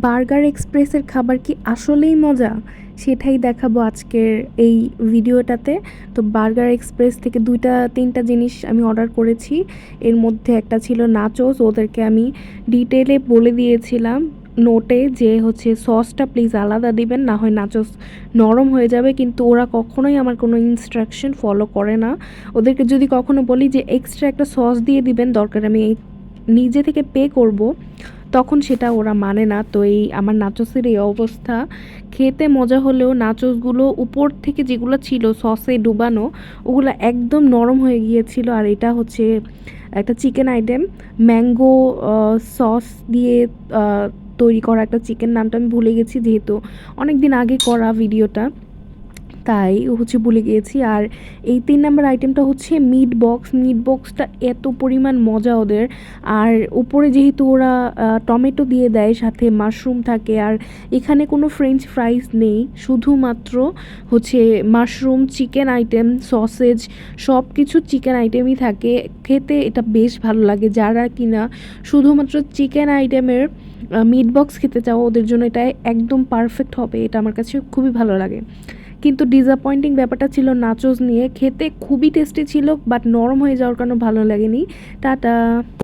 Burger এক্সপ্রেসের খাবার কি আসলেই মজা? সেটাই দেখাবো আজকের এই ভিডিওটাতে। তো বার্গার এক্সপ্রেস থেকে ২টা ৩টা জিনিস আমি অর্ডার করেছি। এর মধ্যে একটা ছিল নাচোস। ওদেরকে আমি ডিটেইলে বলে দিয়েছিলাম নোটে যে হচ্ছে সসটা প্লিজ আলাদা দিবেন, না হয় নাচোস নরম হয়ে যাবে। কিন্তু ওরা কখনোই আমার কোনো ইনস্ট্রাকশন ফলো করে না। ওদেরকে যদি কখনো বলি যে এক্সট্রা একটা সস দিয়ে দিবেন, দরকার আমি নিজে থেকে পে করব, তখন সেটা ওরা মানে না। তো এই আমার নাচোসের এই অবস্থা। খেতে মজা হলেও নাচোসগুলো উপর থেকে যেগুলো ছিল সসে ডুবানো, ওগুলো একদম নরম হয়ে গিয়েছিল। আর এটা হচ্ছে একটা চিকেন আইটেম, ম্যাঙ্গো সস দিয়ে তৈরি করা একটা চিকেন, নামটা আমি ভুলে গেছি যেহেতু অনেক দিন আগে করা ভিডিওটা, তাই হচ্ছে ভুলে গিয়েছি। আর এই ৩ নাম্বার আইটেমটা হচ্ছে মিট বক্স। মিট বক্সটা এত পরিমাণ মজা ওদের। আর উপরে যেহেতু ওরা টমেটো দিয়ে দেয়, সাথে মাশরুম থাকে। আর এখানে কোনো ফ্রেঞ্চ ফ্রাইস নেই, শুধুমাত্র হচ্ছে মাশরুম, চিকেন আইটেম, সসেজ, সব কিছু চিকেন আইটেমই থাকে। খেতে এটা বেশ ভালো লাগে। যারা কিনা শুধুমাত্র চিকেন আইটেমের মিট বক্স খেতে চাও, ওদের জন্য এটা একদম পারফেক্ট হবে। এটা আমার কাছে খুবই ভালো লাগে। কিন্তু ডিসঅ্যাপয়েন্টিং ব্যাপারটা ছিল নাচোস নিয়ে। খেতে খুবই টেস্টি ছিল, বাট নরম হয়ে যাওয়ার কারণে ভালো লাগেনি। টাটা।